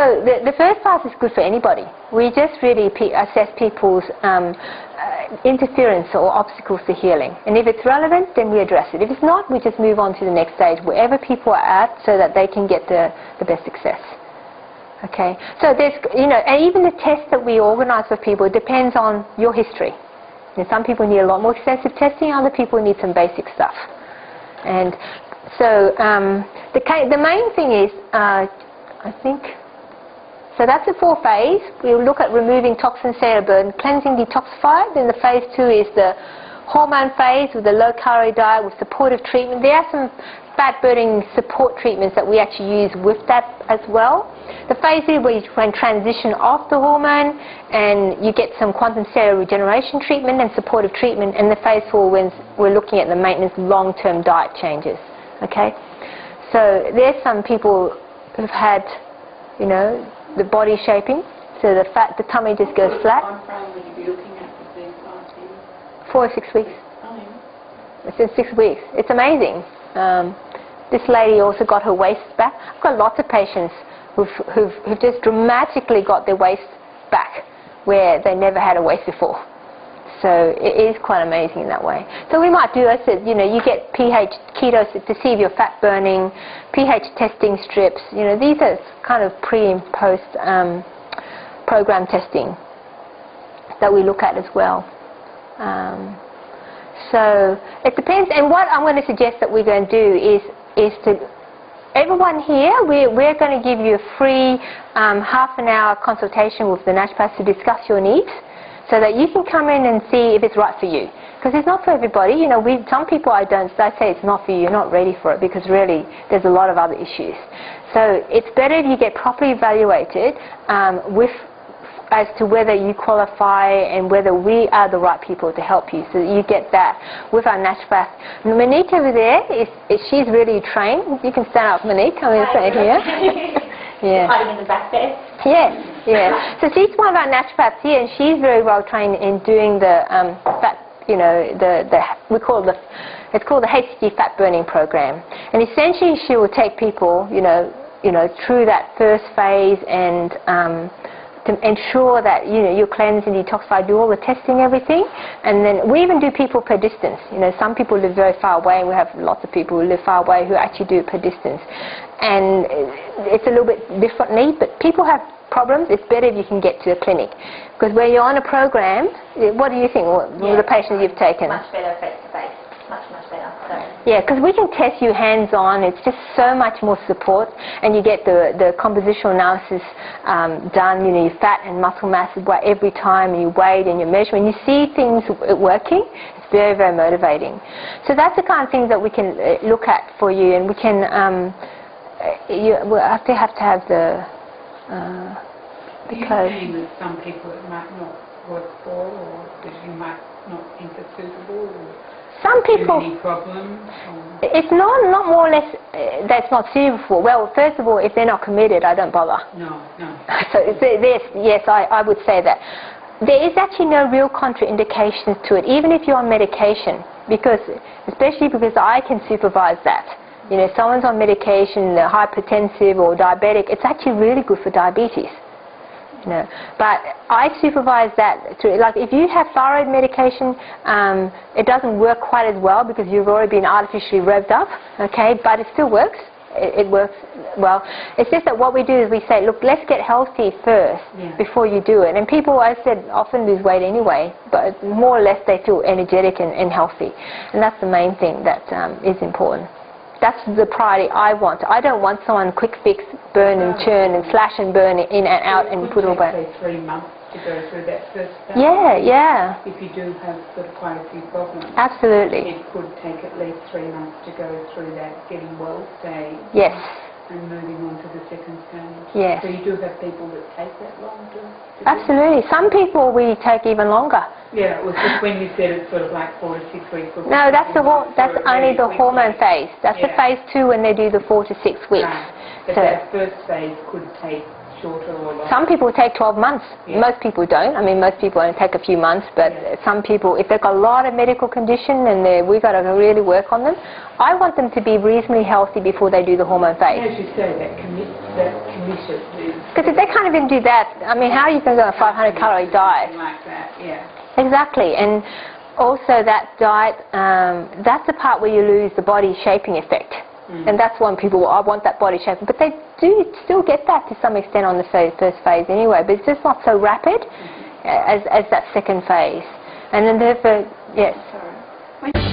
So the first pass is good for anybody. We just really assess people's interference or obstacles to healing. And if it's relevant, then we address it. If it's not, we just move on to the next stage, wherever people are at, so that they can get the best success. Okay, so there's, you know, and even the tests that we organize for people, it depends on your history. And some people need a lot more extensive testing, other people need some basic stuff. And so the main thing is, I think, so that's the 4 phase. We'll look at removing toxin, cellular burden, cleansing, detoxify. Then the phase 2 is the hormone phase with the low-calorie diet with supportive treatment. There are some fat-burning support treatments that we actually use with that as well. The phase 3 where you can transition off the hormone and you get some quantum cellular regeneration treatment and supportive treatment. And the phase 4 when we're looking at the maintenance long-term diet changes. Okay, so there's some people who've had, you know, the body shaping, so the tummy just goes flat. What time frame would you be looking at for these last years? 4 or 6 weeks. Oh, yeah. It's in 6 weeks. It's amazing. This lady also got her waist back. I've got lots of patients who've just dramatically got their waist back where they never had a waist before. So it is quite amazing in that way. So we might do, I said, you know, you get pH keto to see if you're fat burning, pH testing strips. You know, these are kind of pre and post program testing that we look at as well. So it depends. And what I'm going to suggest that we're going to do is to everyone here, we're going to give you a free half-an-hour consultation with the naturopath to discuss your needs, so that you can come in and see if it's right for you. Because it's not for everybody. You know, some people I say it's not for you, you're not ready for it, because really there's a lot of other issues. So it's better if you get properly evaluated as to whether you qualify and whether we are the right people to help you. So you get that with our naturopath. Monique over there, she's really trained. You can stand up, Monique. I'm going to stand here. Yeah. Hiding in the back there. Yes, yeah. So she's one of our naturopaths here, and she's very well trained in doing the fat, you know, it's called the HCG fat burning program. And essentially, she will take people, you know, through that first phase and to ensure that, you know, you cleanse and detoxify, do all the testing, everything. And then we even do people per distance. You know, some people live very far away, and we have lots of people who live far away who actually do it per distance. And it's a little bit differently, but people have problems. It's better if you can get to a clinic. Because when you're on a program, what do you think, the patients you've taken? Much better face-to-face. Much better. So. Yeah, because we can test you hands-on. It's just so much more support, and you get the compositional analysis done. You know, your fat and muscle mass every time, and you weigh and you measure, and you see things working. It's very, very motivating. So that's the kind of things that we can look at for you, and we can. We'll have to have the because that some people it might not work for, or that you might not think are suitable, or some people. Any problems? It's not more or less that's not suitable. Well, first of all, if they're not committed, I don't bother. No. So yes, I would say that. There is actually no real contraindications to it, even if you're on medication, especially because I can supervise that. You know, if someone's on medication, they're hypertensive or diabetic, it's actually really good for diabetes. You know, but I supervise that through, like if you have thyroid medication, it doesn't work quite as well because you've already been artificially revved up, okay, but it still works. It works well. It's just that what we do is we say, look, let's get healthy first before you do it. And people, I said, often lose weight anyway, but more or less they feel energetic and healthy. And that's the main thing that is important. That's the priority I want. I don't want someone quick fix, burn and churn and slash and burn in and out and put it all back. It could take 3 months to go through that first stage. Yeah. If you do have sort of quite a few problems. Absolutely. It could take at least 3 months to go through that getting well stage. Yes. And moving on to the second stage. Yes. So you do have people that take that long to Absolutely. Some people we take even longer. Yeah, it was just when you said it's sort of like 4 to 6 weeks. No, that's only the hormone phase. That's the phase 2 when they do the 4 to 6 weeks. Right. But so that first phase could take shorter or longer? Some people take 12 months. Yeah. Most people don't. I mean, most people only take a few months, but some people, if they've got a lot of medical condition and we've got to really work on them, I want them to be reasonably healthy before they do the hormone phase. As you say, that commission is... Because if they can't even do that, I mean, how are you going to go on a 500 calorie diet? Like that, yeah. Exactly. And also that diet, that's the part where you lose the body shaping effect. And that's when people, I want that body shape. But they do still get that to some extent on the first phase anyway. But it's just not so rapid as that second phase. And then therefore, yes. Sorry.